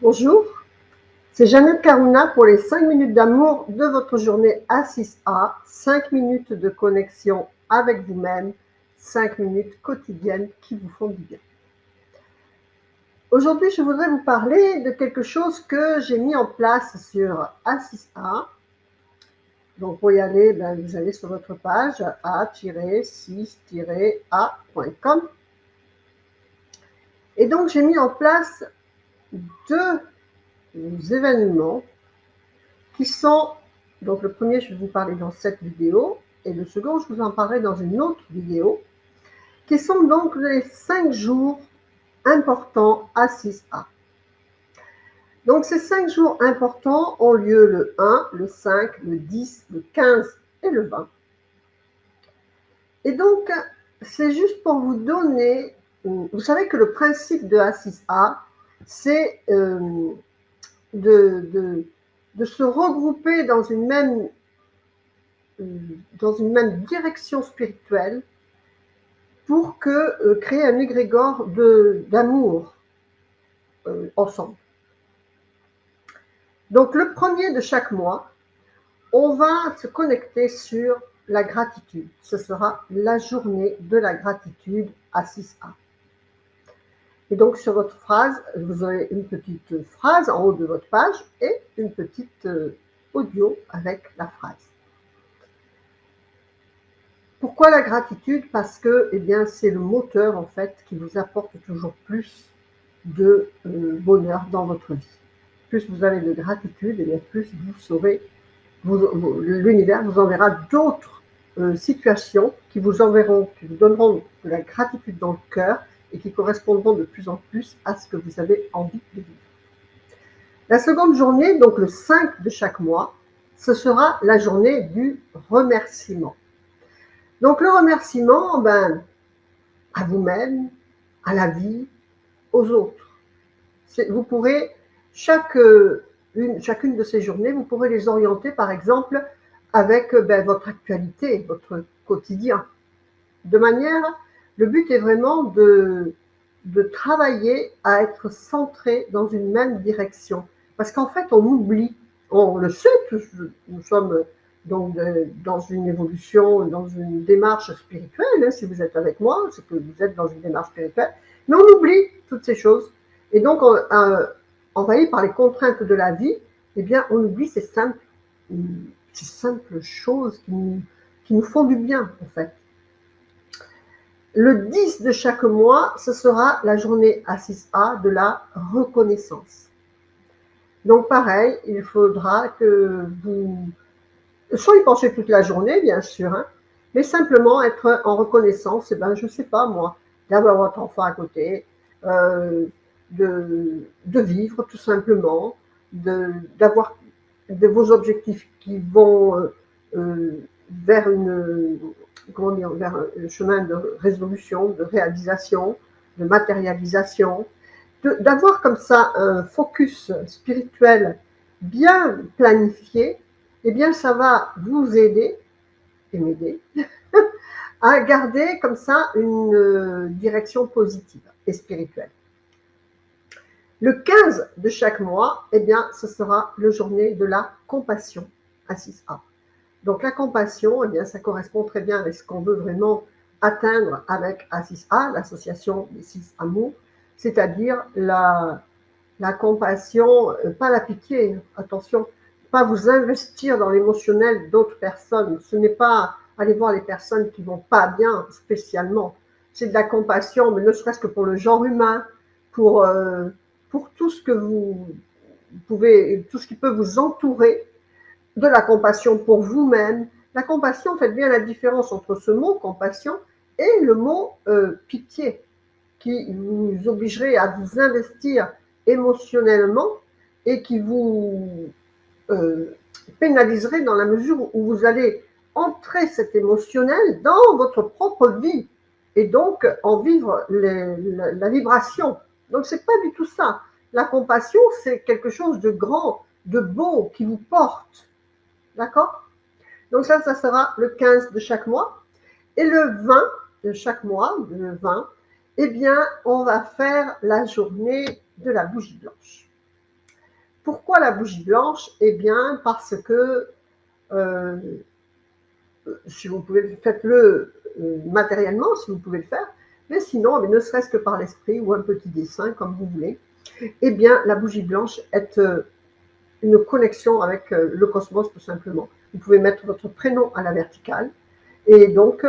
Bonjour, c'est Jeannette Karuna pour les 5 minutes d'amour de votre journée A6A, 5 minutes de connexion avec vous-même, 5 minutes quotidiennes qui vous font du bien. Aujourd'hui, je voudrais vous parler de quelque chose que j'ai mis en place sur A6A. Donc, pour y aller, vous allez sur votre page a-6-a.com. Et donc, j'ai mis en place 2 événements qui sont, donc le premier, je vais vous parler dans cette vidéo, et le second, je vous en parlerai dans une autre vidéo, qui sont donc les 5 jours importants A6A. Donc ces 5 jours importants ont lieu le 1, le 5, le 10, le 15 et le 20. Et donc, c'est juste pour vous donner, vous savez que le principe de A6A, c'est de se regrouper dans une même direction spirituelle pour créer un égrégore d'amour ensemble. Donc le premier de chaque mois, on va se connecter sur la gratitude. Ce sera la journée de la gratitude A6A. Et donc sur votre phrase, vous aurez une petite phrase en haut de votre page et une petite audio avec la phrase. Pourquoi la gratitude? Parce que c'est le moteur en fait qui vous apporte toujours plus de bonheur dans votre vie. Plus vous avez de gratitude, plus vous saurez, l'univers vous enverra d'autres situations qui vous donneront de la gratitude dans le cœur et qui correspondront de plus en plus à ce que vous avez envie de vivre. La seconde journée, donc le 5 de chaque mois, ce sera la journée du remerciement. Donc le remerciement, à vous-même, à la vie, aux autres. Vous pourrez, chacune de ces journées, vous pourrez les orienter par exemple avec votre actualité, votre quotidien. De manière, le but est vraiment de travailler à être centré dans une même direction. Parce qu'en fait, on oublie, on le sait, nous sommes donc dans une évolution, dans une démarche spirituelle, si vous êtes avec moi, c'est que vous êtes dans une démarche spirituelle, mais on oublie toutes ces choses. Et donc, envahi par les contraintes de la vie, on oublie ces simples choses qui nous font du bien, en fait. Le 10 de chaque mois, ce sera la journée A6A de la reconnaissance. Donc pareil, il faudra que vous soit y penser toute la journée, bien sûr, mais simplement être en reconnaissance, je ne sais pas moi, d'avoir votre enfant à côté, de vivre tout simplement, d'avoir de vos objectifs qui vont vers vers un chemin de résolution, de réalisation, de matérialisation, d'avoir comme ça un focus spirituel bien planifié, ça va vous aider et m'aider à garder comme ça une direction positive et spirituelle. Le 15 de chaque mois, ce sera la journée de la compassion A6A. Donc la compassion, ça correspond très bien avec ce qu'on veut vraiment atteindre avec A6A, l'association des 6 amours, c'est-à-dire la compassion, pas la pitié, attention, pas vous investir dans l'émotionnel d'autres personnes. Ce n'est pas aller voir les personnes qui vont pas bien spécialement. C'est de la compassion, mais ne serait-ce que pour le genre humain, pour tout ce que vous pouvez, tout ce qui peut vous entourer, de la compassion pour vous-même. La compassion, faites bien la différence entre ce mot compassion et le mot pitié, qui vous obligerait à vous investir émotionnellement et qui vous pénaliserait dans la mesure où vous allez entrer cet émotionnel dans votre propre vie et donc en vivre la vibration. Donc c'est pas du tout ça. La compassion, c'est quelque chose de grand, de beau, qui vous porte. D'accord? Donc ça sera le 15 de chaque mois. Et le 20 de chaque mois, le 20, on va faire la journée de la bougie blanche. Pourquoi la bougie blanche? Eh bien, parce que si vous pouvez, faites-le matériellement, si vous pouvez le faire, mais sinon, ne serait-ce que par l'esprit ou un petit dessin, comme vous voulez, eh bien, la bougie blanche est une connexion avec le cosmos, tout simplement. Vous pouvez mettre votre prénom à la verticale, et donc,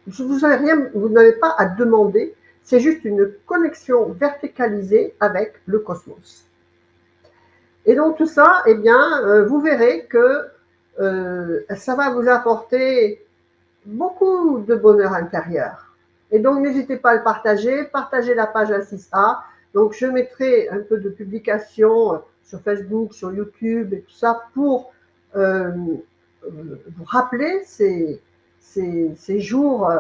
vous n'avez pas à demander, c'est juste une connexion verticalisée avec le cosmos. Et donc tout ça, eh bien, vous verrez que ça va vous apporter beaucoup de bonheur intérieur. Et donc n'hésitez pas à le partager, partagez la page A6A. Donc je mettrai un peu de publications sur Facebook, sur YouTube et tout ça pour vous rappeler ces jours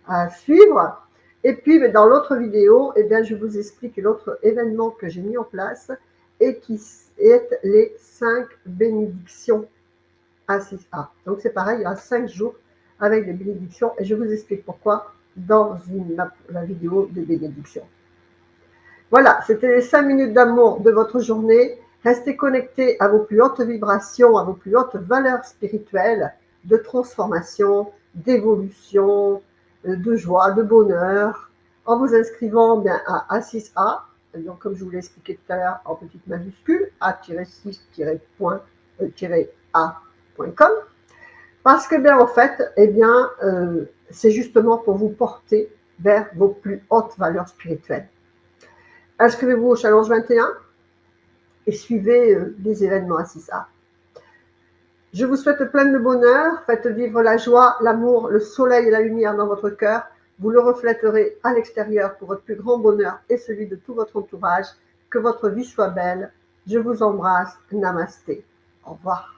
à suivre. Et puis dans l'autre vidéo, eh bien, je vous explique l'autre événement que j'ai mis en place et qui est les 5 bénédictions A6A. Donc c'est pareil, il y a 5 jours avec des bénédictions et je vous explique pourquoi dans la vidéo des bénédictions. Voilà, c'était les 5 minutes d'amour de votre journée. Restez connectés à vos plus hautes vibrations, à vos plus hautes valeurs spirituelles de transformation, d'évolution, de joie, de bonheur, en vous inscrivant bien à A6A, donc comme je vous l'ai expliqué tout à l'heure en petite majuscule, A-6-A.com, parce que bien en fait, eh bien, c'est justement pour vous porter vers vos plus hautes valeurs spirituelles. Inscrivez-vous au Challenge 21 et suivez les événements A6A. Je vous souhaite plein de bonheur, faites vivre la joie, l'amour, le soleil et la lumière dans votre cœur. Vous le reflèterez à l'extérieur pour votre plus grand bonheur et celui de tout votre entourage. Que votre vie soit belle. Je vous embrasse. Namasté. Au revoir.